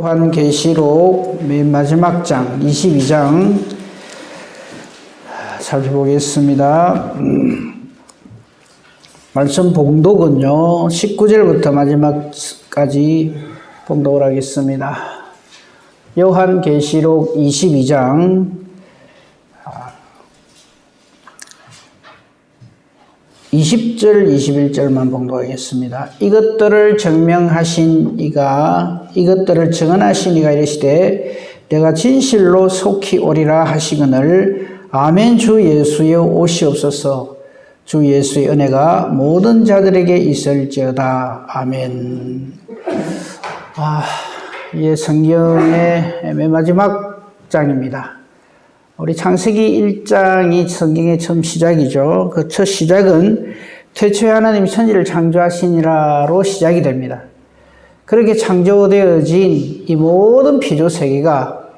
요한계시록 맨 마지막 장 22장 살펴보겠습니다. 말씀 봉독은요 19절부터 마지막까지 봉독을 하겠습니다. 요한계시록 22장 20절 21절만 봉독하겠습니다. 이것들을 증명하신 이가 이것들을 증언하신 이가 이르시되 내가 진실로 속히 오리라 하시거늘 아멘. 주 예수여 오시옵소서. 주 예수의 은혜가 모든 자들에게 있을지어다. 아멘. 이 성경의 맨 마지막 장입니다. 우리 창세기 1장이 성경의 처음 시작이죠. 그 첫 시작은 태초에 하나님이 천지를 창조하시니라로 시작이 됩니다. 그렇게 창조되어진 이 모든 피조 세계가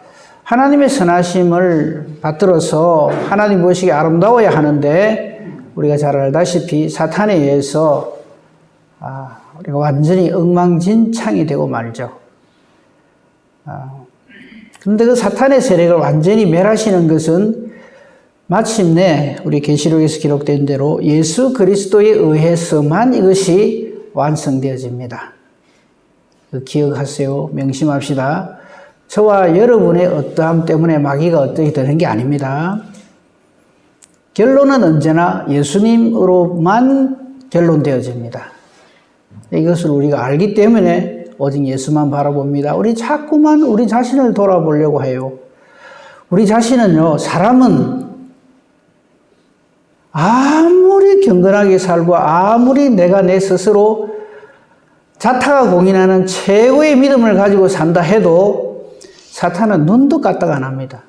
하나님의 선하심을 받들어서 하나님 보시기에 아름다워야 하는데 우리가 잘 알다시피 사탄에 의해서 우리가 완전히 엉망진창이 되고 말죠. 그런데 그 사탄의 세력을 완전히 멸하시는 것은 마침내 우리 계시록에서 기록된 대로 예수 그리스도에 의해서만 이것이 완성되어집니다. 기억하세요. 명심합시다. 저와 여러분의 어떠함 때문에 마귀가 어떻게 되는 게 아닙니다. 결론은 언제나 예수님으로만 결론되어집니다. 이것을 우리가 알기 때문에 오직 예수만 바라봅니다. 우리 자꾸만 우리 자신을 돌아보려고 해요. 우리 자신은요, 사람은 아무리 경건하게 살고 아무리 내가 내 스스로 자타가 공인하는 최고의 믿음을 가지고 산다 해도 사탄은 눈도 까딱 안 합니다.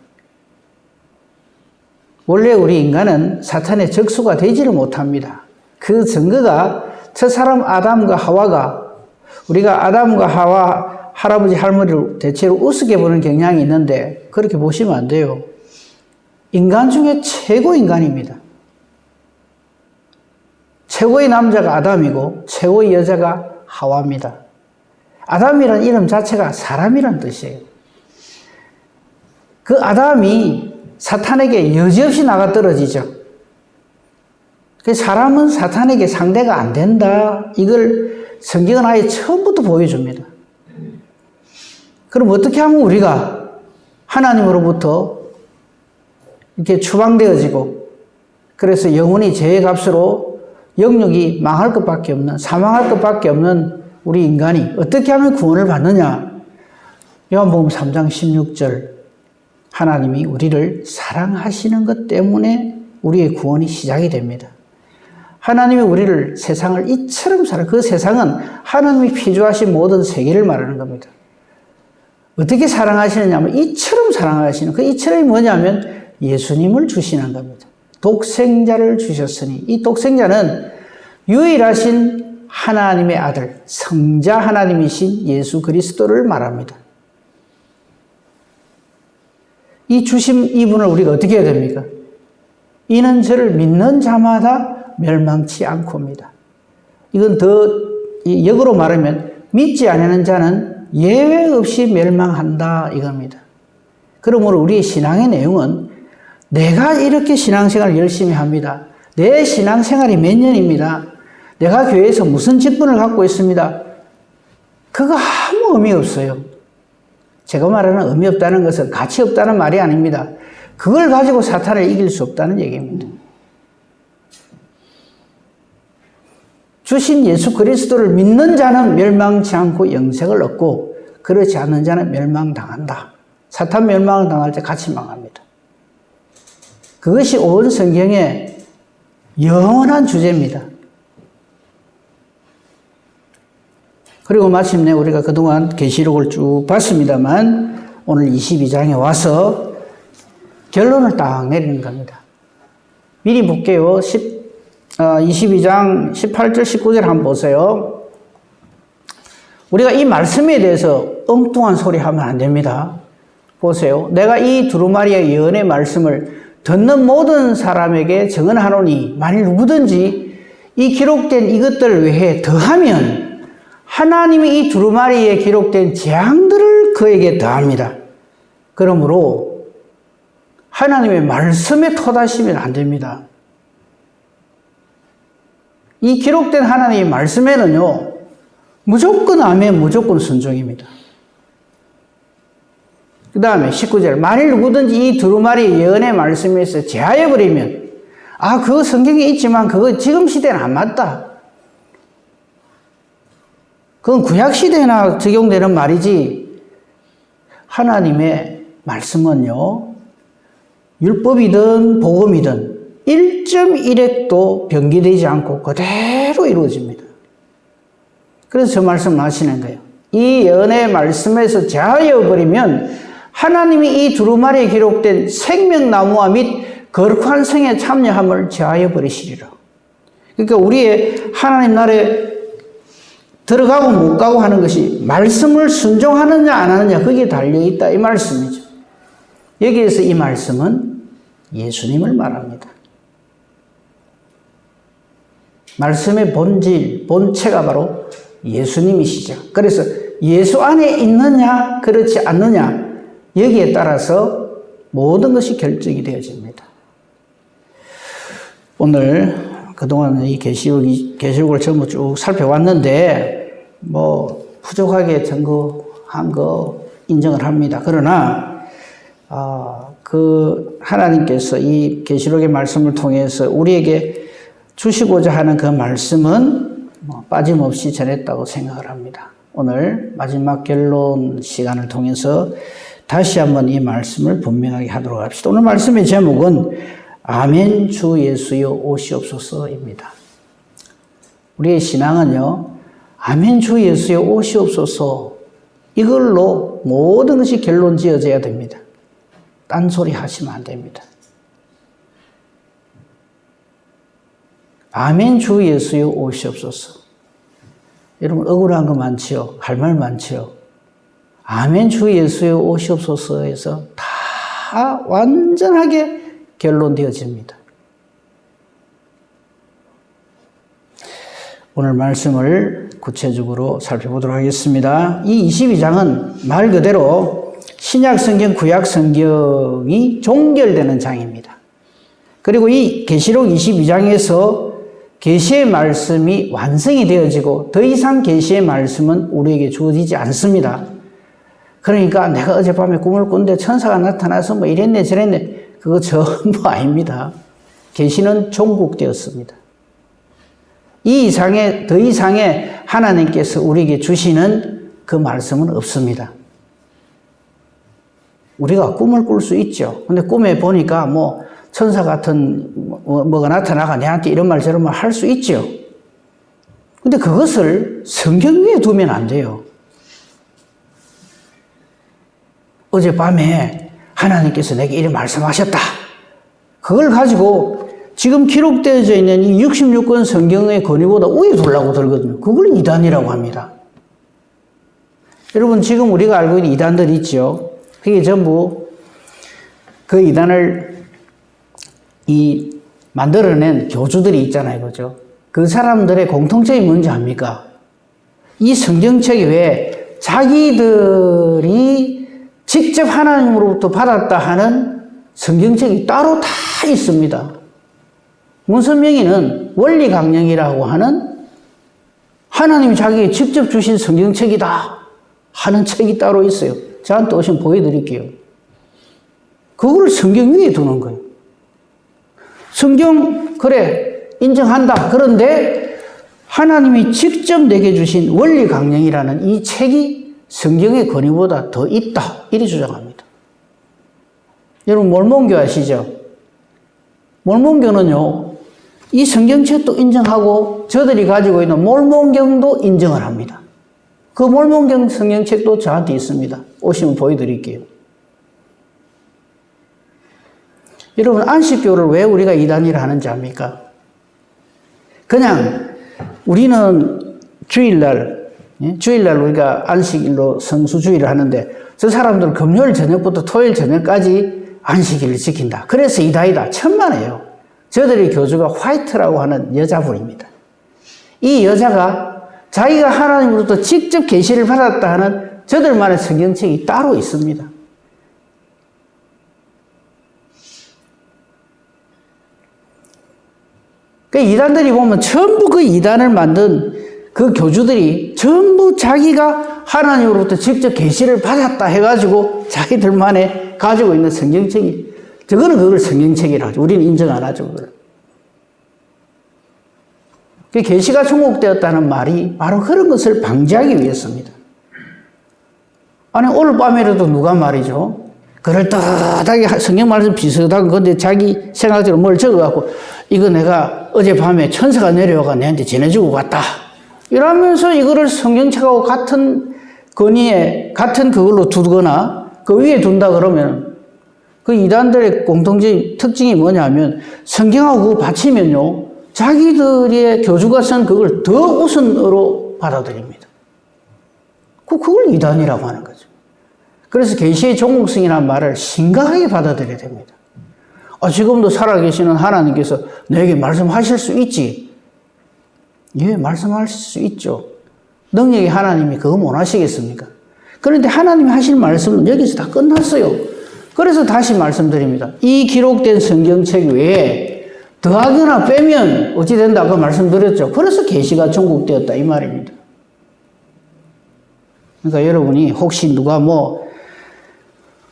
원래 우리 인간은 사탄의 적수가 되지를 못합니다. 그 증거가 첫 사람 아담과 하와가 우리가 아담과 하와 할아버지 할머니를 대체로 우습게 보는 경향이 있는데 그렇게 보시면 안 돼요. 인간 중에 최고 인간입니다. 최고의 남자가 아담이고 최고의 여자가 하와입니다. 아담이라는 이름 자체가 사람이라는 뜻이에요. 그 아담이 사탄에게 여지없이 나가 떨어지죠. 사람은 사탄에게 상대가 안 된다. 이걸 성경은 아예 처음부터 보여줍니다. 그럼 어떻게 하면 우리가 하나님으로부터 이렇게 추방되어지고 그래서 영원히 죄의 값으로 영육이 망할 것밖에 없는 사망할 것밖에 없는 우리 인간이 어떻게 하면 구원을 받느냐? 요한복음 3장 16절 하나님이 우리를 사랑하시는 것 때문에 우리의 구원이 시작이 됩니다. 하나님이 우리를 세상을 이처럼 그 세상은 하나님이 피조하신 모든 세계를 말하는 겁니다. 어떻게 사랑하시느냐면 이처럼 사랑하시는 그 이처럼이 뭐냐면 예수님을 주시는 겁니다. 독생자를 주셨으니 이 독생자는 유일하신 하나님의 아들 성자 하나님이신 예수 그리스도를 말합니다. 이 주심 이분을 우리가 어떻게 해야 됩니까? 이는 저를 믿는 자마다 멸망치 않고입니다. 이건 더 역으로 말하면 믿지 않는 자는 예외 없이 멸망한다 이겁니다. 그러므로 우리의 신앙의 내용은 내가 이렇게 신앙생활을 열심히 합니다. 내 신앙생활이 몇 년입니다. 내가 교회에서 무슨 직분을 갖고 있습니다. 그거 아무 의미 없어요. 제가 말하는 의미 없다는 것은 가치 없다는 말이 아닙니다. 그걸 가지고 사탄을 이길 수 없다는 얘기입니다. 주신 예수 그리스도를 믿는 자는 멸망치 않고 영생을 얻고 그렇지 않는 자는 멸망당한다. 사탄 멸망을 당할 때 같이 망합니다. 그것이 온 성경의 영원한 주제입니다. 그리고 마침내 우리가 그동안 계시록을 쭉 봤습니다만 오늘 22장에 와서 결론을 딱 내리는 겁니다. 미리 볼게요. 22장 18절 19절 한번 보세요. 우리가 이 말씀에 대해서 엉뚱한 소리 하면 안 됩니다. 보세요. 내가 이 두루마리의 예언의 말씀을 듣는 모든 사람에게 증언하노니 만일 누구든지 이 기록된 이것들 외에 더하면 하나님이 이 두루마리에 기록된 재앙들을 그에게 더합니다. 그러므로 하나님의 말씀에 토다시면 안 됩니다. 이 기록된 하나님의 말씀에는요, 무조건 아멘, 무조건 순종입니다. 그 다음에 19절, 만일 누구든지 이 두루마리 예언의 말씀에서 제하여버리면, 그거 성경에 있지만 그거 지금 시대는 안 맞다. 그건 구약시대나 적용되는 말이지, 하나님의 말씀은요, 율법이든 복음이든 1.1핵도 변기되지 않고 그대로 이루어집니다. 그래서 저 말씀을 하시는 거예요. 이 예언의 말씀에서 제하여 버리면 하나님이 이 두루마리에 기록된 생명나무와 및 거룩한 성에 참여함을 제하여 버리시리라. 그러니까 우리의 하나님 나라에 들어가고 못 가고 하는 것이 말씀을 순종하느냐 안 하느냐 거기에 달려있다 이 말씀이죠. 여기에서 이 말씀은 예수님을 말합니다. 말씀의 본질, 본체가 바로 예수님이시죠. 그래서 예수 안에 있느냐 그렇지 않느냐 여기에 따라서 모든 것이 결정이 되어집니다. 오늘 그동안 이 계시록을 전부 쭉 살펴왔는데 부족하게 증거한 거 인정을 합니다. 그러나 하나님께서 이 계시록의 말씀을 통해서 우리에게 주시고자 하는 그 말씀은 빠짐없이 전했다고 생각을 합니다. 오늘 마지막 결론 시간을 통해서 다시 한번 이 말씀을 분명하게 하도록 합시다. 오늘 말씀의 제목은 아멘 주 예수여 오시옵소서입니다. 우리의 신앙은요, 아멘 주 예수여 오시옵소서 이걸로 모든 것이 결론 지어져야 됩니다. 딴소리 하시면 안 됩니다. 아멘 주 예수여 오시옵소서. 여러분 억울한 거 많지요? 할 말 많지요? 아멘 주 예수여 오시옵소서에서 다 완전하게 결론되어집니다. 오늘 말씀을 구체적으로 살펴보도록 하겠습니다. 이 22장은 말 그대로 신약 성경, 구약 성경이 종결되는 장입니다. 그리고 이 계시록 22장에서 계시의 말씀이 완성이 되어지고 더 이상 계시의 말씀은 우리에게 주어지지 않습니다. 그러니까 내가 어젯밤에 꿈을 꾼데 천사가 나타나서 이랬네 저랬네 그거 전부 아닙니다. 계시는 종국되었습니다. 이 이상의 더 이상의 하나님께서 우리에게 주시는 그 말씀은 없습니다. 우리가 꿈을 꿀 수 있죠. 근데 꿈에 보니까 천사 같은 뭐가 나타나가 내한테 이런 말 저런 말 할 수 있죠. 근데 그것을 성경 위에 두면 안 돼요. 어젯밤에 하나님께서 내게 이렇게 말씀하셨다. 그걸 가지고 지금 기록되어져 있는 이 66권 성경의 권위보다 위에 두려고 들거든요. 그걸 이단이라고 합니다. 여러분 지금 우리가 알고 있는 이단들 있죠. 그게 전부 그 이단을 만들어낸 교주들이 있잖아요. 그죠? 그 사람들의 공통점이 뭔지 압니까? 이 성경책이 왜 자기들이 직접 하나님으로부터 받았다 하는 성경책이 따로 다 있습니다. 문선명이는 원리강령이라고 하는 하나님이 자기에게 직접 주신 성경책이다 하는 책이 따로 있어요. 저한테 오시면 보여드릴게요. 그걸 성경 위에 두는 거예요. 성경 그래 인정한다. 그런데 하나님이 직접 내게 주신 원리강령이라는 이 책이 성경의 권위보다 더 있다. 이리 주장합니다. 여러분 몰몬교 아시죠? 몰몬교는요. 이 성경책도 인정하고 저들이 가지고 있는 몰몬경도 인정을 합니다. 그 몰몬경 성경책도 저한테 있습니다. 오시면 보여드릴게요. 여러분 안식교를 왜 우리가 이단이라 하는지 압니까? 그냥 우리는 주일날 우리가 안식일로 성수주의를 하는데 저 사람들은 금요일 저녁부터 토요일 저녁까지 안식일을 지킨다. 그래서 이단이다. 천만에요. 저들의 교주가 화이트라고 하는 여자분입니다. 이 여자가 자기가 하나님으로부터 직접 계시를 받았다 하는 저들만의 성경책이 따로 있습니다. 그 이단들이 보면 전부 그 이단을 만든 그 교주들이 전부 자기가 하나님으로부터 직접 계시를 받았다 해가지고 자기들만의 가지고 있는 성경책이, 저거는 그걸 성경책이라 하죠. 우리는 인정 안 하죠, 그걸. 그 계시가 종국되었다는 말이 바로 그런 것을 방지하기 위해서입니다. 아니, 오늘 밤에라도 누가 말이죠. 그럴듯하게 성경 말씀 비슷한 건데 자기 생각대로 뭘 적어갖고 이거 내가 어젯밤에 천사가 내려와가 내한테 전해주고 갔다. 이러면서 이거를 성경책하고 같은 건의에, 같은 그걸로 두거나 그 위에 둔다 그러면 그 이단들의 공통적인 특징이 뭐냐면 성경하고 그거 받치면요. 자기들의 교주가 쓴 그걸 더 우선으로 받아들입니다. 그걸 이단이라고 하는 거죠. 그래서 계시의 종국성이라는 말을 심각하게 받아들여야 됩니다. 지금도 살아계시는 하나님께서 내게 말씀하실 수 있지. 예, 말씀하실 수 있죠. 능력이 하나님이 그거 못 하시겠습니까? 그런데 하나님이 하실 말씀은 여기서 다 끝났어요. 그래서 다시 말씀드립니다. 이 기록된 성경책 외에 더하거나 빼면 어찌 된다고 말씀드렸죠. 그래서 계시가 종국되었다 이 말입니다. 그러니까 여러분이 혹시 누가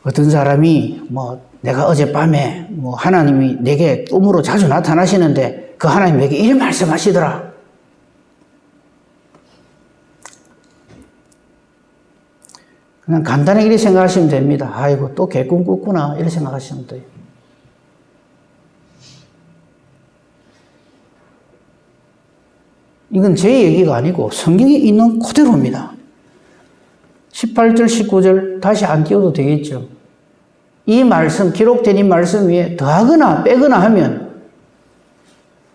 어떤 사람이 내가 어젯밤에 하나님이 내게 꿈으로 자주 나타나시는데 그 하나님 내게 이런 말씀하시더라. 그냥 간단하게 이렇게 생각하시면 됩니다. 아이고 또 개꿈 꿨구나 이렇게 생각하시면 돼요. 이건 제 얘기가 아니고 성경에 있는 그대로입니다. 18절 19절 다시 안 띄워도 되겠죠. 이 말씀, 기록된 이 말씀 위에 더하거나 빼거나 하면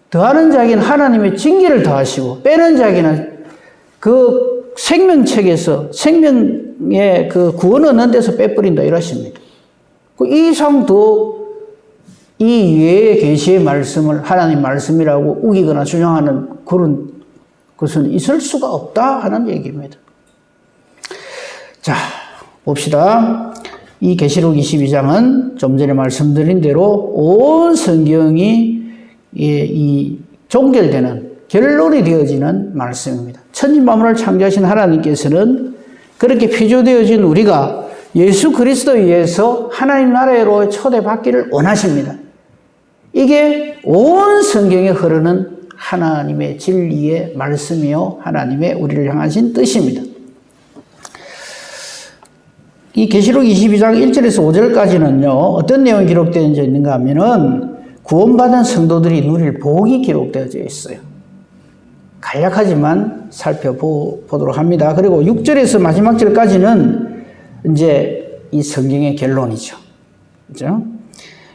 더하는 자에게는 하나님의 징계를 더하시고 빼는 자에게는 그 생명책에서 생명의 그 구원 얻는 데서 빼버린다 이러십니다. 그 이상 더 이 외의 계시의 말씀을 하나님 말씀이라고 우기거나 주장하는 그런 것은 있을 수가 없다 하는 얘기입니다. 자, 봅시다. 이 계시록 22장은 좀 전에 말씀드린 대로 온 성경이 이 종결되는 결론이 되어지는 말씀입니다. 천지 만물을 창조하신 하나님께서는 그렇게 피조되어진 우리가 예수 그리스도에 의해서 하나님 나라로 초대받기를 원하십니다. 이게 온 성경에 흐르는 하나님의 진리의 말씀이요 하나님의 우리를 향하신 뜻입니다. 이 계시록 22장 1절에서 5절까지는요 어떤 내용이 기록되어 있는가 하면은 구원받은 성도들이 누릴 복이 기록되어져 있어요. 간략하지만 살펴보도록 합니다. 그리고 6절에서 마지막 절까지는 이제 이 성경의 결론이죠. 그죠?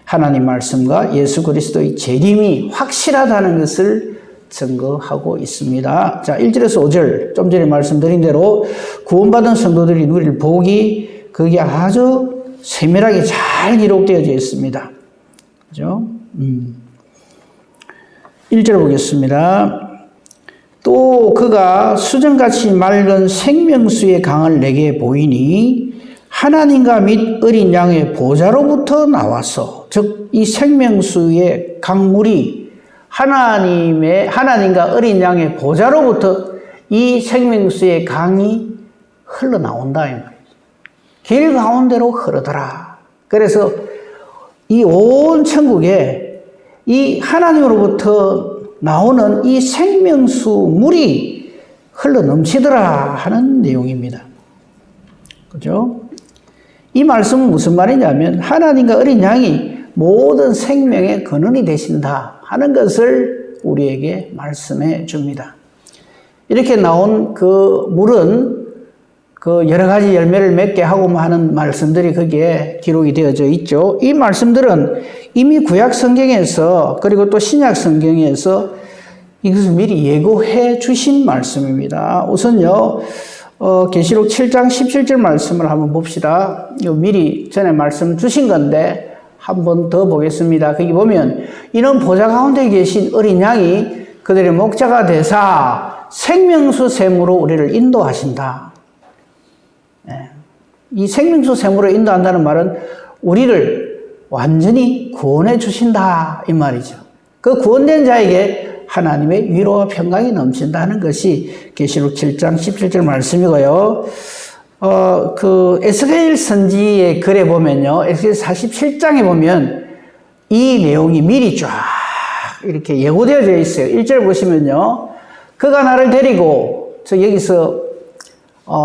하나님 말씀과 예수 그리스도의 재림이 확실하다는 것을 증거하고 있습니다. 자, 1절에서 5절, 좀 전에 말씀드린 대로 구원받은 성도들이 누릴 복이 그게 아주 세밀하게 잘 기록되어져 있습니다. 그죠? 1절 보겠습니다. 또 그가 수정같이 맑은 생명수의 강을 내게 보이니 하나님과 및 어린 양의 보좌로부터 나와서 즉 이 생명수의 강물이 하나님과 어린 양의 보좌로부터 이 생명수의 강이 흘러나온다 이 말이죠. 길 가운데로 흐르더라. 그래서 이 온 천국에 이 하나님으로부터 나오는 이 생명수 물이 흘러 넘치더라 하는 내용입니다. 그죠? 이 말씀은 무슨 말이냐면 하나님과 어린 양이 모든 생명의 근원이 되신다 하는 것을 우리에게 말씀해 줍니다. 이렇게 나온 그 물은 그 여러 가지 열매를 맺게 하고 하는 말씀들이 거기에 기록이 되어져 있죠. 이 말씀들은 이미 구약 성경에서 그리고 또 신약 성경에서 이것을 미리 예고해 주신 말씀입니다. 우선요, 계시록 7장 17절 말씀을 한번 봅시다. 미리 전에 말씀 주신 건데 한 번 더 보겠습니다. 거기 보면 이는 보좌 가운데 계신 어린 양이 그들의 목자가 되사 생명수 샘으로 우리를 인도하신다. 네. 이 생명수 샘으로 인도한다는 말은 우리를 완전히 구원해 주신다 이 말이죠. 그 구원된 자에게 하나님의 위로와 평강이 넘친다는 것이 계시록 7장 17절 말씀이고요. 그 에스겔 선지의 글에 보면요. 에스겔 47장에 보면 이 내용이 미리 쫙 이렇게 예고되어져 있어요. 1절 보시면요. 그가 나를 데리고, 여기서,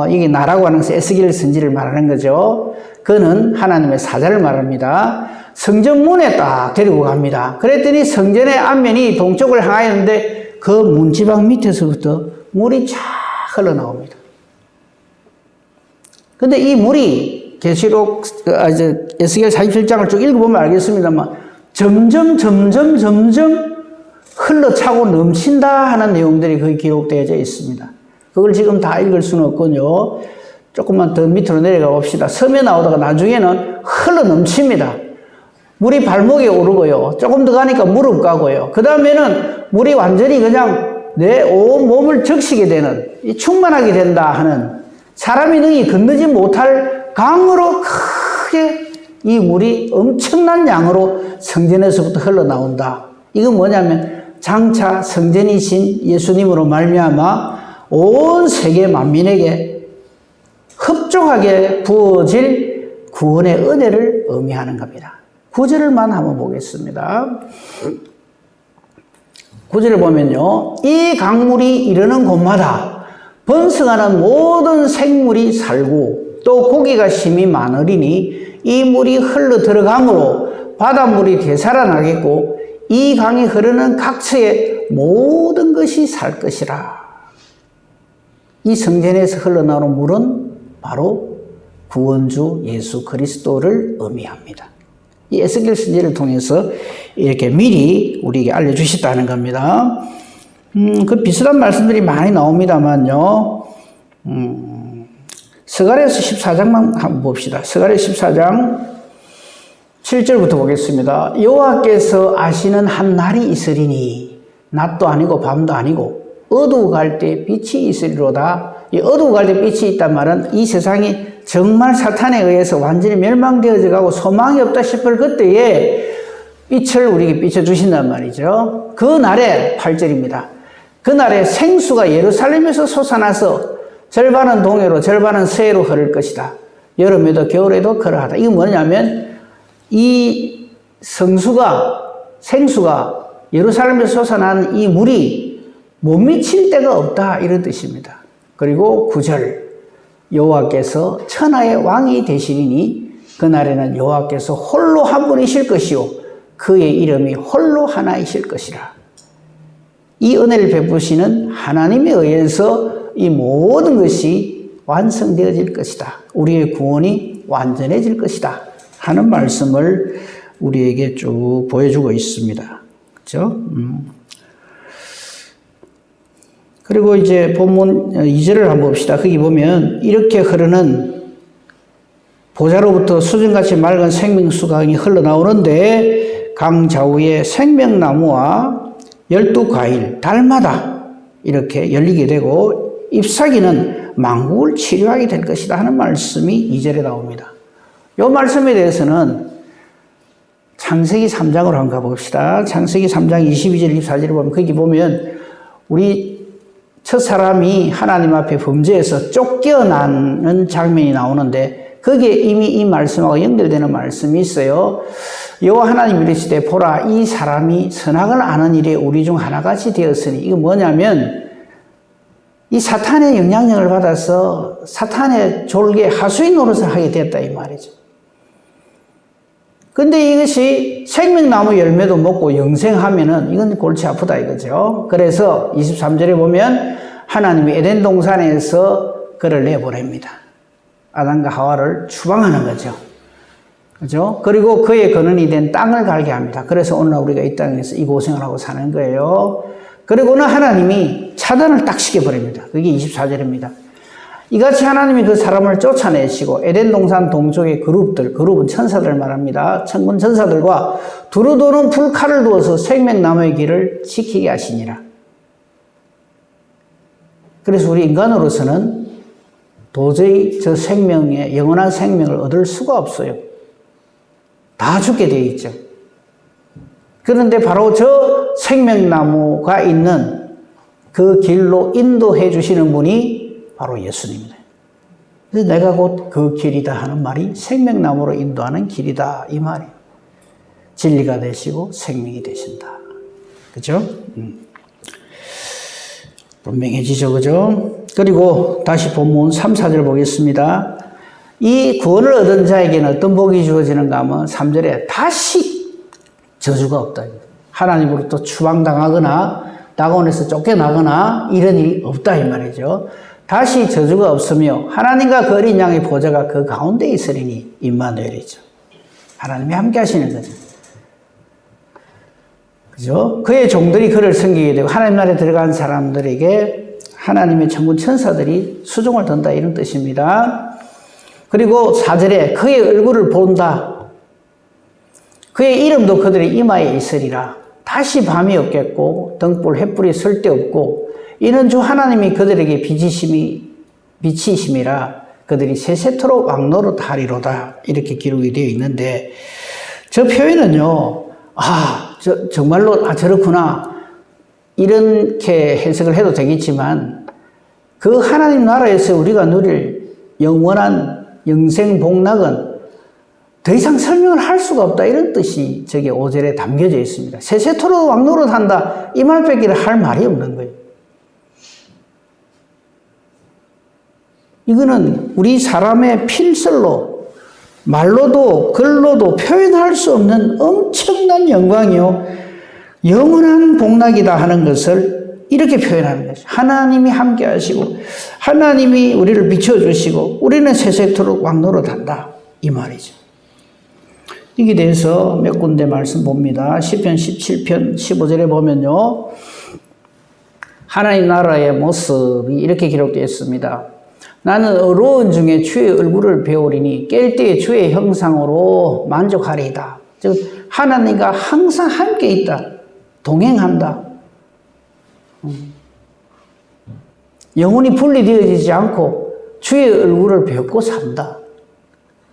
이게 나라고 하는 것은 에스겔 선지를 말하는 거죠. 그는 하나님의 사자를 말합니다. 성전 문에 딱 데리고 갑니다. 그랬더니 성전의 앞면이 동쪽을 향하였는데 그 문지방 밑에서부터 물이 쫙 흘러나옵니다. 근데 이 물이 계시록, 에스겔 47장을 쭉 읽어보면 알겠습니다만 점점 흘러차고 넘친다 하는 내용들이 거기 기록되어져 있습니다. 그걸 지금 다 읽을 수는 없군요. 조금만 더 밑으로 내려가 봅시다. 섬에 나오다가 나중에는 흘러 넘칩니다. 물이 발목에 오르고요. 조금 더 가니까 무릎 가고요. 그 다음에는 물이 완전히 그냥 내 온 몸을 적시게 되는, 충만하게 된다 하는, 사람이 능히 건너지 못할 강으로 크게 이 물이 엄청난 양으로 성전에서부터 흘러나온다. 이건 뭐냐면 장차 성전이신 예수님으로 말미암아 온 세계 만민에게 흡족하게 부어질 구원의 은혜를 의미하는 겁니다. 9절만 한번 보겠습니다. 9절을 보면요. 이 강물이 이르는 곳마다 번성하는 모든 생물이 살고 또 고기가 심히 많으리니 이 물이 흘러 들어가므로 바닷물이 되살아나겠고 이 강이 흐르는 각처에 모든 것이 살 것이라. 이 성전에서 흘러나오는 물은 바로 구원주 예수 그리스도를 의미합니다. 이 에스겔 선지를 통해서 이렇게 미리 우리에게 알려주셨다는 겁니다. 그 비슷한 말씀들이 많이 나옵니다만요. 스가랴서 14장만 한번 봅시다. 스가랴서 14장 7절부터 보겠습니다. 여호와께서 아시는 한 날이 있으리니 낮도 아니고 밤도 아니고 어두워 갈 때 빛이 있으리로다. 이 어두워 갈 때 빛이 있단 말은 이 세상이 정말 사탄에 의해서 완전히 멸망되어져 가고 소망이 없다 싶을 그때에 빛을 우리에게 비춰주신단 말이죠. 그 날에 8절입니다. 그 날에 생수가 예루살렘에서 솟아나서 절반은 동해로 절반은 서해로 흐를 것이다. 여름에도 겨울에도 그러하다. 이건 뭐냐면 이 생수가 예루살렘에서 솟아난 이 물이 못 미칠 데가 없다 이런 뜻입니다. 그리고 9절 여호와께서 천하의 왕이 되시리니 그날에는 여호와께서 홀로 한 분이실 것이요 그의 이름이 홀로 하나이실 것이라. 이 은혜를 베푸시는 하나님에 의해서 이 모든 것이 완성되어질 것이다. 우리의 구원이 완전해질 것이다 하는 말씀을 우리에게 쭉 보여주고 있습니다. 그렇죠? 그리고 이제 본문 2절을 한번 봅시다. 거기 보면 이렇게 흐르는 보좌로부터 수정같이 맑은 생명수강이 흘러나오는데 강 좌우에 생명나무와 12과일 달마다 이렇게 열리게 되고 잎사귀는 만국을 치료하게 될 것이다 하는 말씀이 2절에 나옵니다. 이 말씀에 대해서는 창세기 3장으로 한번 가봅시다. 창세기 3장 22절 24절을 보면 거기 보면 우리 첫 사람이 하나님 앞에 범죄해서 쫓겨나는 장면이 나오는데 거기에 이미 이 말씀하고 연결되는 말씀이 있어요. 여호와 하나님이 이르시되 보라 이 사람이 선악을 아는 일에 우리 중 하나같이 되었으니 이거 뭐냐면 이 사탄의 영향력을 받아서 사탄의 졸개 하수인 노릇을 하게 됐다 이 말이죠. 근데 이것이 생명나무 열매도 먹고 영생하면은 이건 골치 아프다 이거죠. 그래서 23절에 보면 하나님이 에덴 동산에서 그를 내보냅니다. 아담과 하와를 추방하는 거죠. 그죠? 그리고 그의 근원이 된 땅을 갈게 합니다. 그래서 오늘날 우리가 이 땅에서 이 고생을 하고 사는 거예요. 그리고는 하나님이 차단을 딱 시켜버립니다. 그게 24절입니다. 이같이 하나님이 그 사람을 쫓아내시고 에덴 동산 동쪽의 그룹은 천사들 말합니다. 천군 천사들과 두루두루 불칼을 두어서 생명나무의 길을 지키게 하시니라. 그래서 우리 인간으로서는 도저히 저 생명에 영원한 생명을 얻을 수가 없어요. 다 죽게 되어 있죠. 그런데 바로 저 생명나무가 있는 그 길로 인도해 주시는 분이 바로 예수님이다. 그래서 내가 곧 그 길이다 하는 말이 생명나무로 인도하는 길이다 이 말이에요. 진리가 되시고 생명이 되신다. 그죠? 분명해지죠. 그죠? 그리고 다시 본문 3, 4절 보겠습니다. 이 구원을 얻은 자에게는 어떤 복이 주어지는가 하면 3절에 다시 저주가 없다. 하나님으로부터 추방당하거나 낙원에서 쫓겨나거나 이런 일이 없다 이 말이죠. 다시 저주가 없으며 하나님과 그 어린 양의 보좌가 그 가운데 있으리니 임마누엘이죠. 하나님이 함께 하시는 거죠. 그죠? 그의 종들이 그를 섬기게 되고 하나님 나라에 들어간 사람들에게 하나님의 천군 천사들이 수종을 던다 이런 뜻입니다. 그리고 4절에 그의 얼굴을 본다. 그의 이름도 그들의 이마에 있으리라. 다시 밤이 없겠고 등불 횃불이 쓸데없고 이는 주 하나님이 그들에게 빛이심이라 그들이 세세토록 왕노릇하리로다. 이렇게 기록이 되어 있는데 저 표현은요. 정말로 저렇구나. 이렇게 해석을 해도 되겠지만 그 하나님 나라에서 우리가 누릴 영원한 영생 복락은 더 이상 설명을 할 수가 없다. 이런 뜻이 저게 5절에 담겨져 있습니다. 세세토록 왕노릇한다. 이 말 빼기를 할 말이 없는 거예요. 이거는 우리 사람의 필설로 말로도 글로도 표현할 수 없는 엄청난 영광이요. 영원한 복락이다 하는 것을 이렇게 표현하는 거죠. 하나님이 함께 하시고 하나님이 우리를 비춰주시고 우리는 세세토록 왕노릇한다. 이 말이죠. 여기에 대해서 몇 군데 말씀 봅니다. 시편 17편 15절에 보면요. 하나님 나라의 모습이 이렇게 기록되어 있습니다. 나는 어려운 중에 주의 얼굴을 배우리니 깰 때에 주의 형상으로 만족하리이다. 즉 하나님과 항상 함께 있다. 동행한다. 영혼이 분리되어지지 않고 주의 얼굴을 배우고 산다.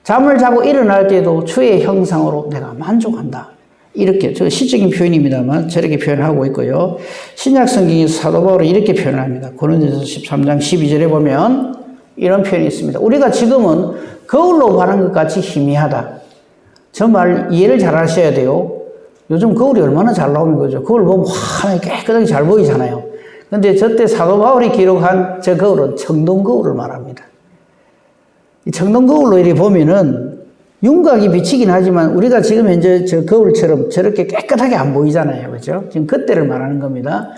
잠을 자고 일어날 때도 주의 형상으로 내가 만족한다. 이렇게 저 시적인 표현입니다만 저렇게 표현하고 있고요. 신약 성경에서 사도 바울은 이렇게 표현합니다. 고린도서 13장 12절에 보면 이런 표현이 있습니다. 우리가 지금은 거울로 가는 것 같이 희미하다. 저 말 이해를 잘 하셔야 돼요. 요즘 거울이 얼마나 잘 나오는 거죠. 거울 보면 환하게 깨끗하게 잘 보이잖아요. 그런데 저때 사도 바울이 기록한 저 거울은 청동 거울을 말합니다. 이 청동 거울로 이렇게 보면은 윤곽이 비치긴 하지만 우리가 지금 현재 저 거울처럼 저렇게 깨끗하게 안 보이잖아요. 그죠? 지금 그때를 말하는 겁니다.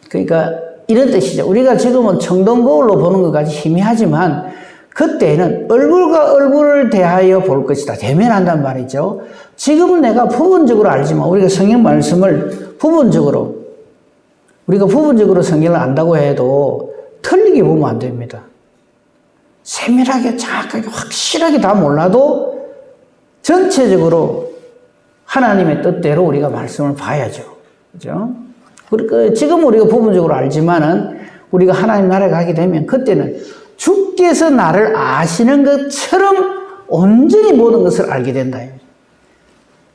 그러니까 이런 뜻이죠. 우리가 지금은 청동 거울로 보는 것 같이 희미하지만 그때는 얼굴과 얼굴을 대하여 볼 것이다. 대면한단 말이죠. 지금은 내가 부분적으로 알지만 우리가 성경 말씀을 우리가 부분적으로 성경을 안다고 해도 틀리게 보면 안 됩니다. 세밀하게 정확하게 확실하게 다 몰라도 전체적으로 하나님의 뜻대로 우리가 말씀을 봐야죠. 그죠? 그러니까 지금 우리가 부분적으로 알지만은 우리가 하나님 나라에 가게 되면 그때는 주께서 나를 아시는 것처럼 온전히 모든 것을 알게 된다.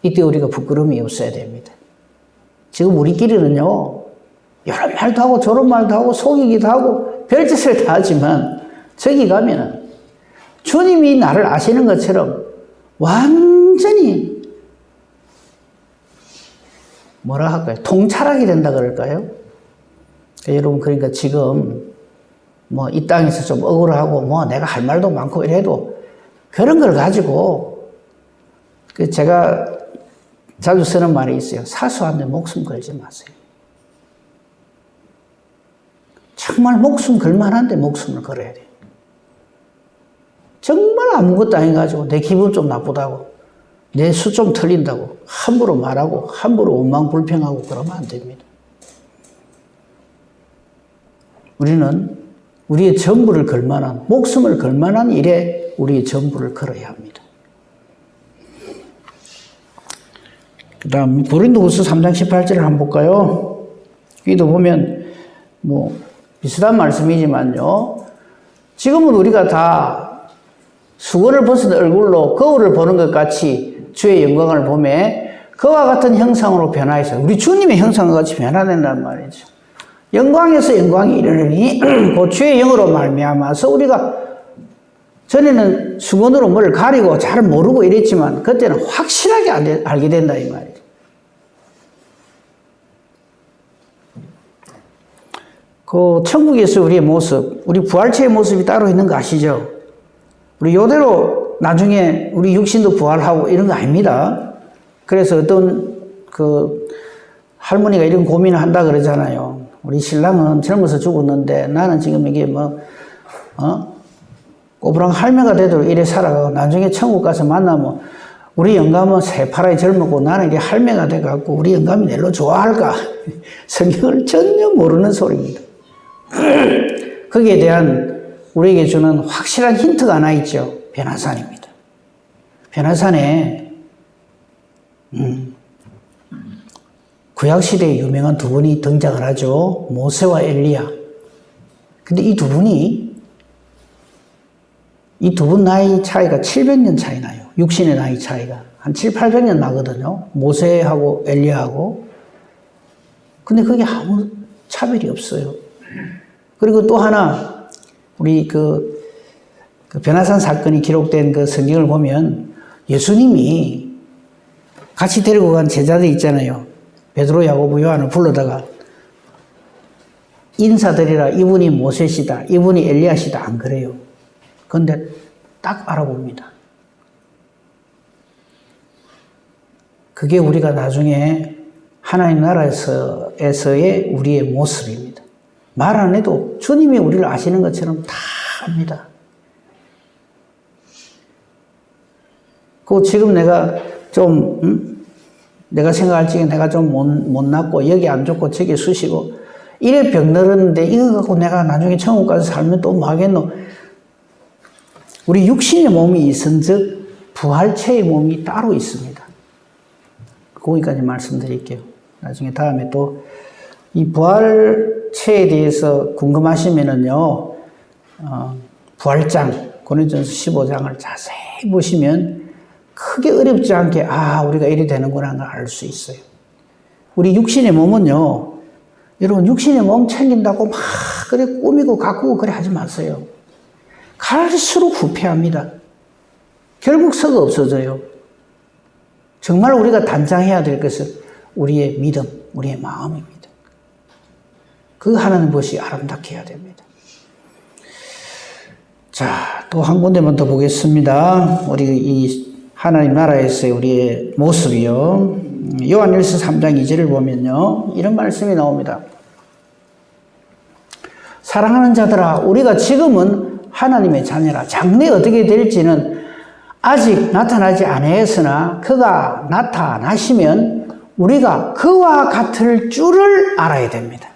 이때 우리가 부끄러움이 없어야 됩니다. 지금 우리끼리는요, 이런 말도 하고 저런 말도 하고 속이기도 하고 별짓을 다 하지만 저기 가면은 주님이 나를 아시는 것처럼 완전히 뭐라 할까요? 통찰하게 된다 그럴까요? 여러분, 그러니까 지금 뭐 이 땅에서 좀 억울하고 뭐 내가 할 말도 많고 이래도 그런 걸 가지고 제가 자주 쓰는 말이 있어요. 사소한데 목숨 걸지 마세요. 정말 목숨 걸만한데 목숨을 걸어야 돼요. 정말 아무것도 아니가지고 내 기분 좀 나쁘다고 내 수 좀 틀린다고 함부로 말하고 함부로 원망불평하고 그러면 안 됩니다. 우리는 우리의 전부를 걸만한 목숨을 걸만한 일에 우리의 전부를 걸어야 합니다. 그 다음 고린도후서 3장 18절을 한번 볼까요? 여기도 보면 뭐 비슷한 말씀이지만요. 지금은 우리가 다 수건을 벗은 얼굴로 거울을 보는 것 같이 주의 영광을 보매 그와 같은 형상으로 변화해서 우리 주님의 형상과 같이 변화된단 말이죠. 영광에서 영광이 이르느니 그 주의 영으로 말미암아서 우리가 전에는 수건으로 뭘 가리고 잘 모르고 이랬지만 그때는 확실하게 알게 된다 이 말이죠. 그 천국에서 우리의 모습, 우리 부활체의 모습이 따로 있는 거 아시죠? 우리 요대로 나중에 우리 육신도 부활하고 이런 거 아닙니다. 그래서 어떤 그 할머니가 이런 고민을 한다 그러잖아요. 우리 신랑은 젊어서 죽었는데 나는 지금 이게 꼬부랑 할매가 돼도 이래 살아가고 나중에 천국 가서 만나면 우리 영감은 새파랗게 젊었고 나는 이게 할매가 돼갖고 우리 영감이 내로 좋아할까? 성경을 전혀 모르는 소리입니다. 거기에 대한 우리에게 주는 확실한 힌트가 하나 있죠. 변화산입니다. 변화산에 구약시대에 유명한 두 분이 등장을 하죠. 모세와 엘리야. 근데 이 두 분 나이 차이가 700년 차이 나요. 육신의 나이 차이가. 한 7, 800년 나거든요. 모세하고 엘리야하고. 근데 그게 아무 차별이 없어요. 그리고 또 하나, 우리 그 변화산 사건이 기록된 그 성경을 보면 예수님이 같이 데리고 간 제자들 있잖아요. 베드로, 야고보, 요한을 불러다가 인사드리라. 이분이 모세시다. 이분이 엘리야시다. 안 그래요. 그런데 딱 알아봅니다. 그게 우리가 나중에 하나님 나라에서의 우리의 모습입니다. 말 안 해도 주님이 우리를 아시는 것처럼 다 압니다. 그 지금 내가 좀 내가 생각할 적에 내가 좀 못났고 여기 안 좋고 저기 쑤시고 이래 병들었는데 이거 갖고 내가 나중에 천국 가서 살면 또 뭐 하겠노? 우리 육신의 몸이 있은즉 부활체의 몸이 따로 있습니다. 거기까지 말씀드릴게요. 나중에 다음에 또 이 부활체에 대해서 궁금하시면은요, 부활장, 고린도전서 15장을 자세히 보시면 크게 어렵지 않게, 우리가 이리 되는구나 하는 걸 알 수 있어요. 우리 육신의 몸은요, 여러분, 육신의 몸 챙긴다고 막, 그래, 꾸미고 가꾸고 그래 하지 마세요. 갈수록 후퇴합니다. 결국 썩어 없어져요. 정말 우리가 단장해야 될 것은 우리의 믿음, 우리의 마음입니다. 그 하나님 것이 아름답게 해야 됩니다. 자, 또 한 군데만 더 보겠습니다. 우리 이 하나님 나라에서의 우리의 모습이요. 요한일서 3장 2절을 보면요. 이런 말씀이 나옵니다. 사랑하는 자들아, 우리가 지금은 하나님의 자녀라. 장래 어떻게 될지는 아직 나타나지 아니했으나 그가 나타나시면 우리가 그와 같을 줄을 알아야 됩니다.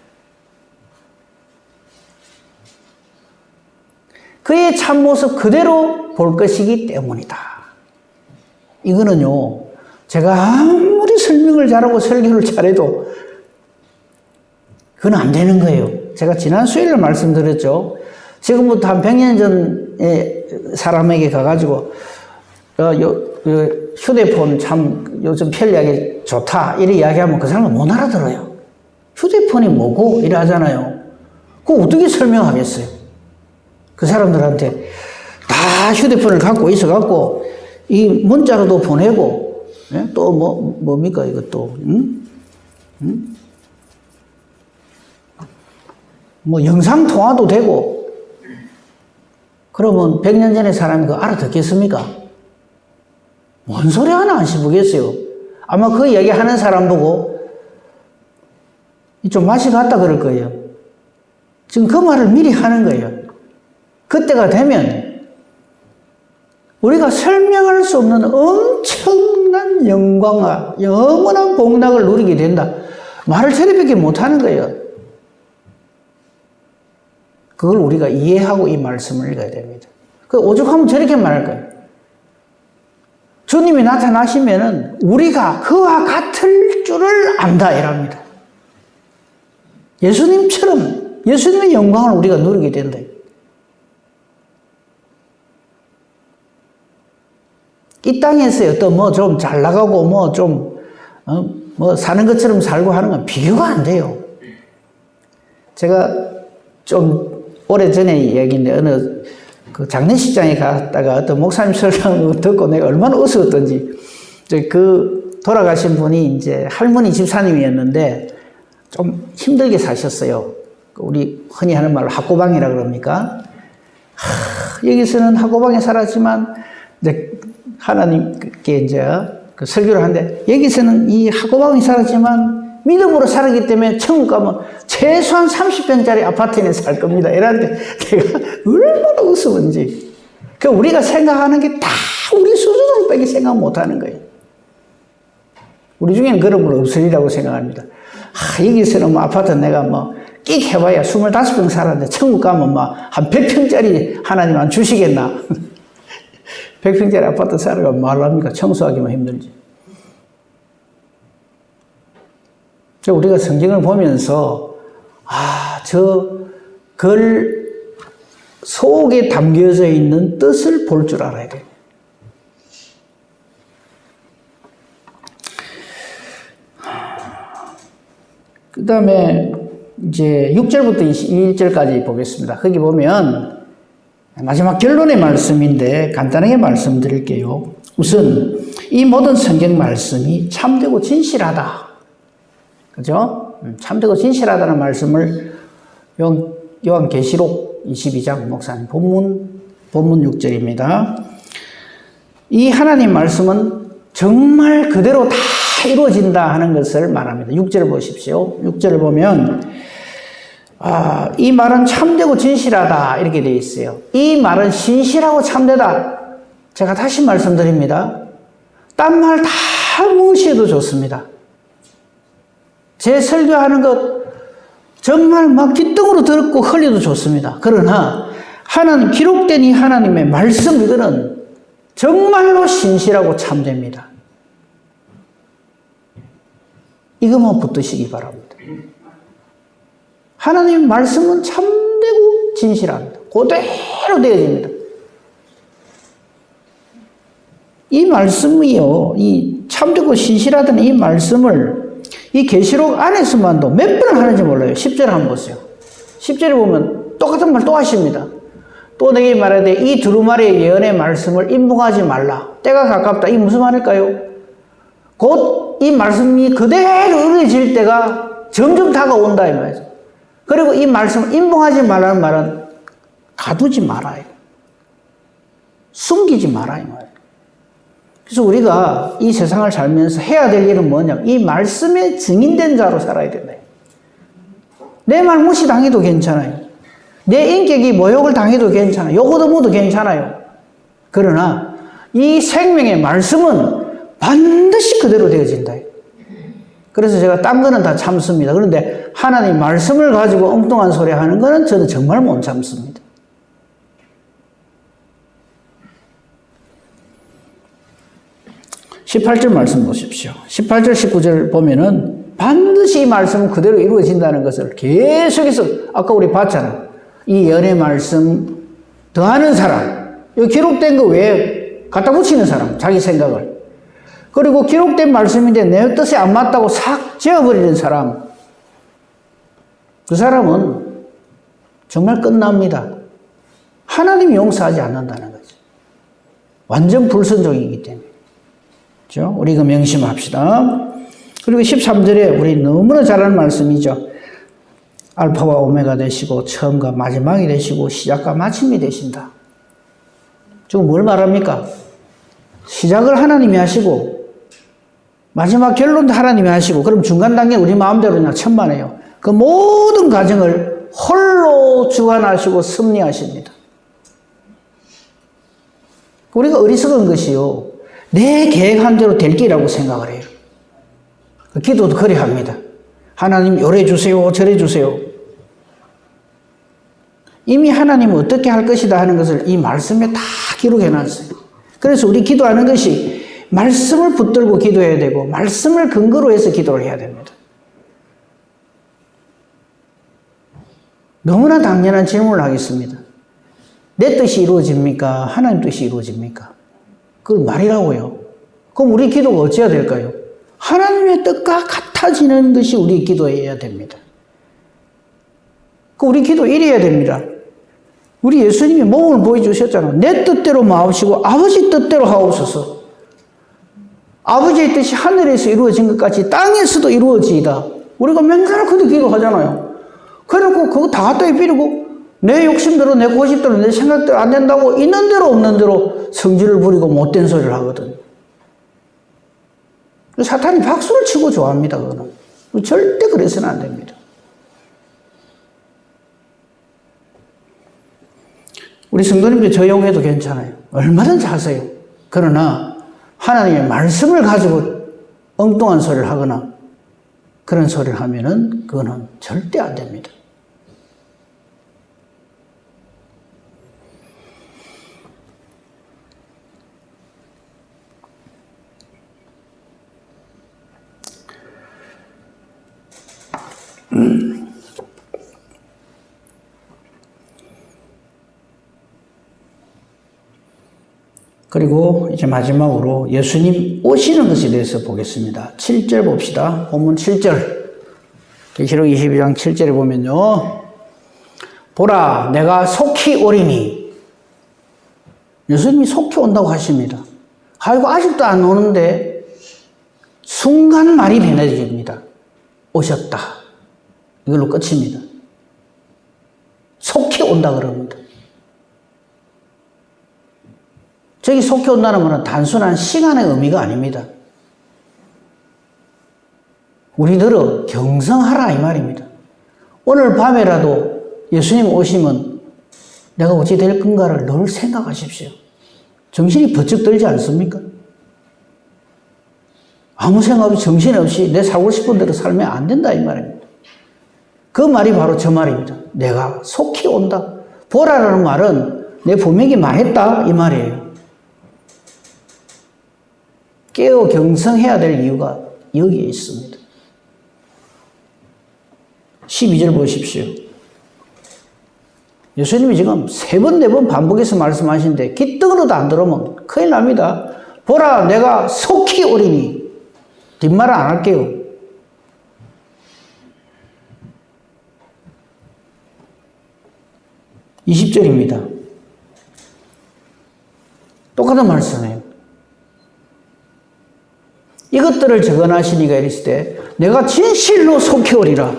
그의 참모습 그대로 볼 것이기 때문이다. 이거는요, 제가 아무리 설명을 잘하고 설교를 잘해도 그건 안 되는 거예요. 제가 지난 수요일에 말씀드렸죠. 지금부터 한 100년 전에 사람에게 가가지고 휴대폰 참 요즘 편리하게 좋다 이렇게 이야기하면 그 사람은 못 알아들어요. 휴대폰이 뭐고 이래 하잖아요. 그거 어떻게 설명하겠어요? 그 사람들한테 다 휴대폰을 갖고 있어갖고 이 문자로도 보내고 또 뭡니까 이것도 뭐 영상 통화도 되고 그러면 100년 전의 사람이 그거 알아듣겠습니까? 뭔 소리 하나 안 씹으겠어요. 아마 그 얘기 하는 사람 보고 좀 맛이 갔다 그럴 거예요. 지금 그 말을 미리 하는 거예요. 그때가 되면 우리가 설명할 수 없는 엄청난 영광과 영원한 복락을 누리게 된다. 말을 저리밖에 못하는 거예요. 그걸 우리가 이해하고 이 말씀을 읽어야 됩니다. 그 오죽하면 저렇게 말할 거예요. 주님이 나타나시면은 우리가 그와 같을 줄을 안다 이랍니다. 예수님처럼 예수님의 영광을 우리가 누리게 된다. 이 땅에서 어떤 뭐 좀 잘 나가고 뭐 좀, 뭐 사는 것처럼 살고 하는 건 비교가 안 돼요. 제가 좀 오래전에 얘기인데 어느 그 장례식장에 갔다가 어떤 목사님 설명을 듣고 내가 얼마나 웃었던지, 그 돌아가신 분이 이제 할머니 집사님이었는데 좀 힘들게 사셨어요. 우리 흔히 하는 말로 학고방이라 그럽니까? 여기서는 학고방에 살았지만 이제 하나님께 이제 그 설교를 하는데, 여기서는 이 학고방에 살았지만 믿음으로 살았기 때문에 천국 가면 최소한 30평짜리 아파트에 살 겁니다. 이러는데 내가 얼마나 웃었는지. 그 우리가 생각하는 게 다 우리 수준으로 밖에 생각 못 하는 거예요. 우리 중에는 그런 분 없으리라고 생각합니다. 여기서는 뭐 아파트 내가 뭐 끽 해봐야 25평 살았는데 천국 가면 막 한 100평짜리 하나님 안 주시겠나? 100평짜리 아파트 살아가 말로 합니까? 청소하기만 힘들지. 우리가 성경을 보면서 저 글 속에 담겨져 있는 뜻을 볼 줄 알아야 돼요. 그 다음에 이제 6절부터 21절까지 보겠습니다. 거기 보면 마지막 결론의 말씀인데 간단하게 말씀드릴게요. 우선 이 모든 성경 말씀이 참되고 진실하다. 그죠? 참되고 진실하다는 말씀을 요한계시록 22장 목사님 본문 6절입니다. 이 하나님 말씀은 정말 그대로 다 이루어진다 하는 것을 말합니다. 6절을 보십시오. 6절을 보면 이 말은 참되고 진실하다 이렇게 되어 있어요. 이 말은 신실하고 참되다. 제가 다시 말씀드립니다. 딴 말 다 무시해도 좋습니다. 제 설교하는 것 정말 막 귓등으로 듣고 흘려도 좋습니다. 그러나 하나님, 기록된 이 하나님의 말씀, 이거는 정말로 신실하고 참됩니다. 이것만 붙드시기 바랍니다. 하나님 말씀은 참되고 진실합니다. 그대로 되어집니다. 이 말씀이요, 이 참되고 신실하다는 이 말씀을 이 계시록 안에서만도 몇 번을 하는지 몰라요. 10절 한번 보세요. 10절에 보면 똑같은 말 또 하십니다. 또 내게 말하되 이 두루마리의 예언의 말씀을 인봉하지 말라. 때가 가깝다. 이게 무슨 말일까요? 곧 이 말씀이 그대로 이루어질 때가 점점 다가온다 이 말이죠. 그리고 이 말씀을 인봉하지 말라는 말은 가두지 말아요. 숨기지 말아요. 그래서 우리가 이 세상을 살면서 해야 될 일은 뭐냐면 이 말씀에 증인된 자로 살아야 된다. 내 말 무시당해도 괜찮아요. 내 인격이 모욕을 당해도 괜찮아요. 욕을 먹어도 괜찮아요. 그러나 이 생명의 말씀은 반드시 그대로 되어진다. 그래서 제가 딴 거는 다 참습니다. 그런데 하나님 말씀을 가지고 엉뚱한 소리 하는 거는 저는 정말 못 참습니다. (18절) 말씀 보십시오. 18절 19절 보면은 반드시 이 말씀은 그대로 이루어진다는 것을 계속해서 아까 우리 봤잖아요. 이 연의 말씀 더하는 사람, 이 기록된 거 외에 갖다 붙이는 사람, 자기 생각을. 그리고 기록된 말씀인데 내 뜻에 안 맞다고 싹 지어버리는 사람, 그 사람은 정말 끝납니다. 하나님이 용서하지 않는다는 거죠. 완전 불순종이기 때문에. 그렇죠? 우리 이거 명심합시다. 그리고 13절에 우리 너무나 잘 아는 말씀이죠. 알파와 오메가 되시고 처음과 마지막이 되시고 시작과 마침이 되신다. 지금 뭘 말합니까? 시작을 하나님이 하시고 마지막 결론도 하나님이 하시고, 그럼 중간 단계 우리 마음대로 그냥 천만에요. 그 모든 과정을 홀로 주관하시고 섭리하십니다. 우리가 어리석은 것이요, 내 계획한 대로 될 길이라고 생각을 해요. 기도도 그래 합니다. 하나님 요래 주세요, 저래 주세요. 이미 하나님은 어떻게 할 것이다 하는 것을 이 말씀에 다 기록해 놨어요. 그래서 우리 기도하는 것이 말씀을 붙들고 기도해야 되고 말씀을 근거로 해서 기도를 해야 됩니다. 너무나 당연한 질문을 하겠습니다. 내 뜻이 이루어집니까? 하나님 뜻이 이루어집니까? 그걸 말이라고요. 그럼 우리 기도가 어찌해야 될까요? 하나님의 뜻과 같아지는 것이 우리 기도해야 됩니다. 우리 기도 이래야 됩니다. 우리 예수님이 몸을 보여주셨잖아. 내 뜻대로 마옵시고 아버지 뜻대로 하옵소서. 아버지의 뜻이 하늘에서 이루어진 것 같이 땅에서도 이루어지이다. 우리가 맹세를 그렇게 기도하잖아요. 그래놓고 그거 다 갖다 비리고 내 욕심대로 내 고집대로 내 생각대로 안 된다고 있는 대로 없는 대로 성질을 부리고 못된 소리를 하거든. 사탄이 박수를 치고 좋아합니다. 그거는. 절대 그래서는 안 됩니다. 우리 성도님들 조용해도 괜찮아요. 얼마든지 하세요. 그러나 하나님의 말씀을 가지고 엉뚱한 소리를 하거나 그런 소리를 하면은 그거는 절대 안 됩니다. 그리고 이제 마지막으로 예수님 오시는 것에 대해서 보겠습니다. 7절 봅시다. 본문 7절. 계시록 22장 7절에 보면요. 보라, 내가 속히 오리니. 예수님이 속히 온다고 하십니다. 아이고, 아직도 안 오는데 순간 말이 변해집니다. 오셨다. 이걸로 끝입니다. 속히 온다 그럽니다. 저기 속히 온다는 것은 단순한 시간의 의미가 아닙니다. 우리들은 경성하라 이 말입니다. 오늘 밤에라도 예수님 오시면 내가 어찌 될 건가를 늘 생각하십시오. 정신이 번쩍 들지 않습니까? 아무 생각 없이 정신없이 내 살고 싶은 대로 살면 안 된다 이 말입니다. 그 말이 바로 저 말입니다. 내가 속히 온다. 보라라는 말은 내 분명히 말했다 이 말이에요. 깨어 경성해야 될 이유가 여기에 있습니다. 12절 보십시오. 예수님이 지금 3번, 4번 반복해서 말씀하시는데 기떡으로도 안 들어오면 큰일 납니다. 보라, 내가 속히 오리니. 뒷말은 안 할게요. (20절입니다) 똑같은 말씀이에요. 이것들을 적어나시니가 이랬을 때 내가 진실로 속히 오리라.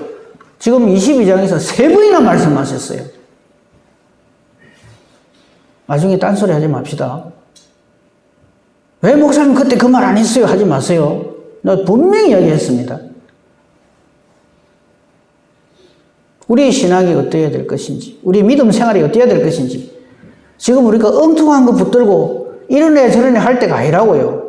지금 22장에서 3번이나 말씀하셨어요. 나중에 딴소리 하지 맙시다. 왜 목사님 그때 그 말 안 했어요? 하지 마세요. 나 분명히 이야기했습니다. 우리의 신앙이 어떠해야 될 것인지, 우리 믿음 생활이 어떠해야 될 것인지, 지금 우리가 엉뚱한 거 붙들고 이런 애 저런 애 할 때가 아니라고요.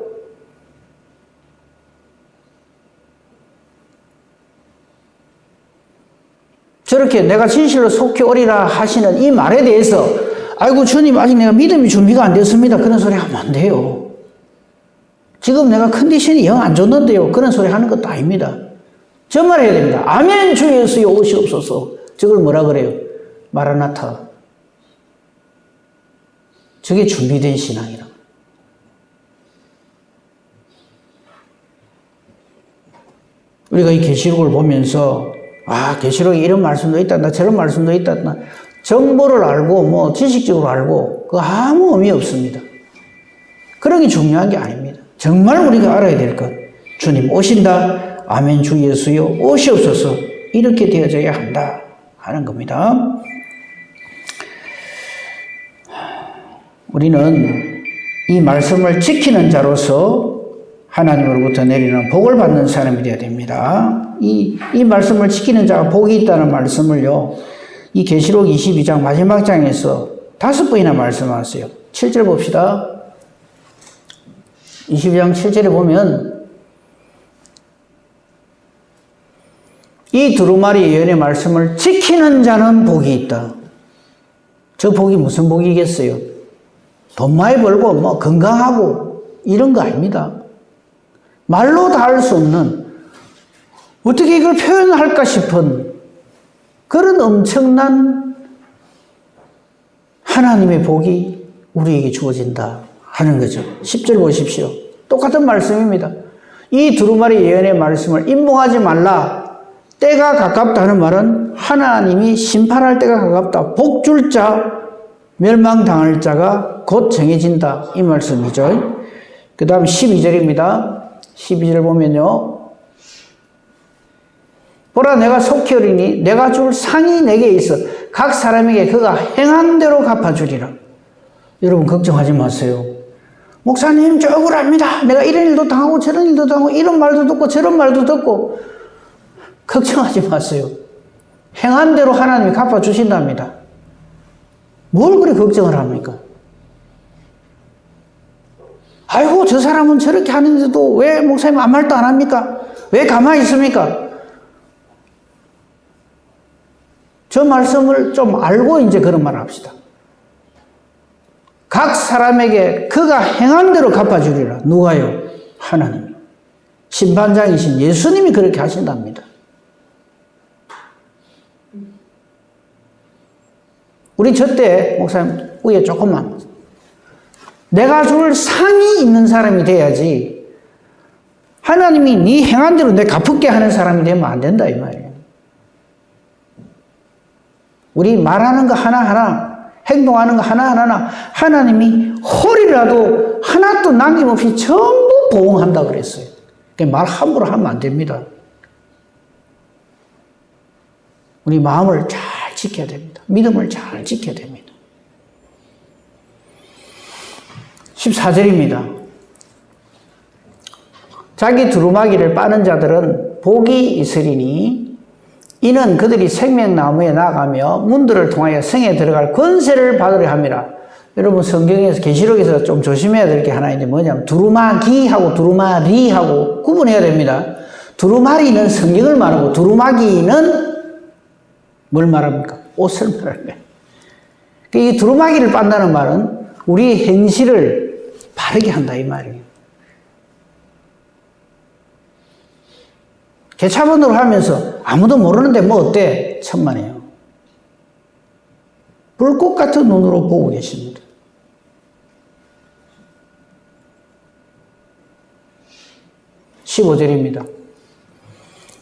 저렇게 내가 진실로 속히 오리라 하시는 이 말에 대해서 아이고 주님 아직 내가 믿음이 준비가 안 됐습니다. 그런 소리 하면 안 돼요. 지금 내가 컨디션이 영 안 좋는데요. 그런 소리 하는 것도 아닙니다. 저 말 해야 됩니다. 아멘 주 예수여 오시옵소서. 저걸 뭐라 그래요? 마라나타. 저게 준비된 신앙이라. 우리가 이 계시록을 보면서 계시록에 이런 말씀도 있다, 저런 말씀도 있다, 정보를 알고, 지식적으로 알고, 그거 아무 의미 없습니다. 그런 게 중요한 게 아닙니다. 정말 우리가 알아야 될 것. 주님 오신다. 아멘 주 예수여 오시옵소서. 이렇게 되어져야 한다. 하는 겁니다. 우리는 이 말씀을 지키는 자로서 하나님으로부터 내리는 복을 받는 사람이 되어야 됩니다. 이 말씀을 지키는 자가 복이 있다는 말씀을요, 이 계시록 22장 마지막 장에서 5번이나 말씀하세요. 7절 봅시다. 22장 7절에 보면 이 두루마리 예언의 말씀을 지키는 자는 복이 있다. 저 복이 무슨 복이겠어요? 돈 많이 벌고 건강하고 이런 거 아닙니다. 말로 다 할 수 없는, 어떻게 이걸 표현할까 싶은 그런 엄청난 하나님의 복이 우리에게 주어진다 하는 거죠. 10절 보십시오. 똑같은 말씀입니다. 이 두루마리 예언의 말씀을 인봉하지 말라. 때가 가깝다 하는 말은 하나님이 심판할 때가 가깝다. 복 줄 자, 멸망당할 자가 곧 정해진다. 이 말씀이죠. 그 다음 12절입니다. 12절 보면요. 보라 내가 속히 오리니 내가 줄 상이 내게 있어 각 사람에게 그가 행한 대로 갚아주리라. 여러분 걱정하지 마세요. 목사님 저 억울합니다. 내가 이런 일도 당하고 저런 일도 당하고 이런 말도 듣고 저런 말도 듣고. 걱정하지 마세요. 행한 대로 하나님이 갚아주신답니다. 뭘 그리 걱정을 합니까? 아이고 저 사람은 저렇게 하는데도 왜 목사님 아무 말도 안 합니까? 왜 가만히 있습니까? 저 말씀을 좀 알고 이제 그런 말을 합시다. 각 사람에게 그가 행한 대로 갚아주리라. 누가요? 하나님. 심판장이신 예수님이 그렇게 하신답니다. 우리 저때 목사님 위에 조금만 내가 줄 상이 있는 사람이 돼야지 하나님이 네 행한 대로 내 갚을게 하는 사람이 되면 안 된다 이 말이에요. 우리 말하는 거 하나하나 행동하는 거 하나하나 하나님이 홀이라도 하나도 남김없이 전부 보응한다 그랬어요. 말 함부로 하면 안 됩니다. 우리 마음을 잘 지켜야 됩니다. 믿음을 잘 지켜야 됩니다. 14절입니다. 자기 두루마기를 빠는 자들은 복이 있으리니 이는 그들이 생명나무에 나가며 문들을 통하여 성에 들어갈 권세를 받으려 함이라. 여러분 성경에서 계시록에서 좀 조심해야 될 게 하나 있는데 뭐냐면 두루마기하고 두루마리하고 구분해야 됩니다. 두루마리는 성경을 말하고 두루마기는 뭘 말합니까? 옷을 말합니다. 이 두루마기를 빤다는 말은 우리 행실을 바르게 한다 이 말이에요. 개차반으로 하면서 아무도 모르는데 뭐 어때? 천만에요. 불꽃 같은 눈으로 보고 계십니다. 15절입니다.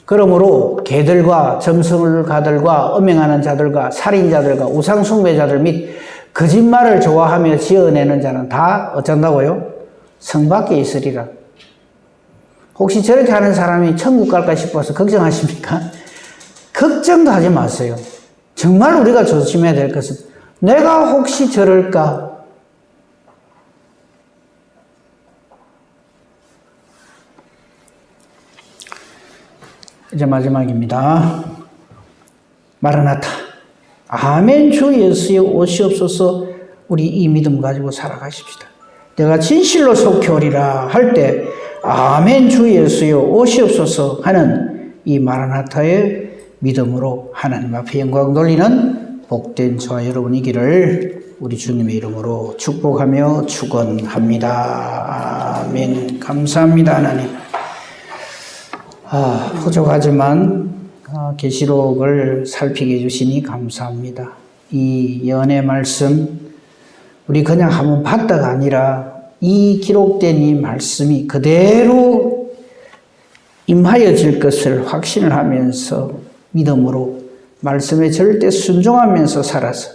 그러므로 개들과 점술가들과 음행하는 자들과 살인자들과 우상숭배자들 및 거짓말을 좋아하며 지어내는 자는 다 어쩐다고요? 성 밖에 있으리라. 혹시 저렇게 하는 사람이 천국 갈까 싶어서 걱정하십니까? 걱정도 하지 마세요. 정말 우리가 조심해야 될 것은 내가 혹시 저럴까? 이제 마지막입니다. 마라나타. 아멘 주 예수여 오시옵소서. 우리 이 믿음 가지고 살아가십시다. 내가 진실로 속히 오리라 할 때 아멘 주 예수여 오시옵소서 하는 이 마라나타의 믿음으로 하나님 앞에 영광 돌리는 복된 저와 여러분이기를 우리 주님의 이름으로 축복하며 축원합니다. 아멘. 감사합니다 하나님. 부족하지만 계시록을 살피게 해주시니 감사합니다. 이 예언의 말씀 우리 그냥 한번 봤다가 아니라 이 기록된 이 말씀이 그대로 임하여질 것을 확신을 하면서 믿음으로 말씀에 절대 순종하면서 살아서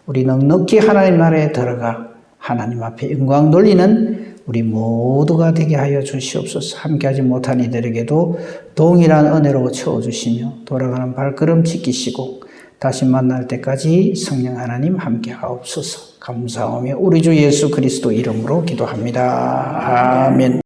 우리 넉넉히 하나님 나라에 들어가 하나님 앞에 영광 돌리는 우리 모두가 되게 하여 주시옵소서. 함께하지 못한 이들에게도 동일한 은혜로 채워주시며 돌아가는 발걸음 지키시고 다시 만날 때까지 성령 하나님 함께 하옵소서. 감사하며 우리 주 예수 그리스도 이름으로 기도합니다. 아멘.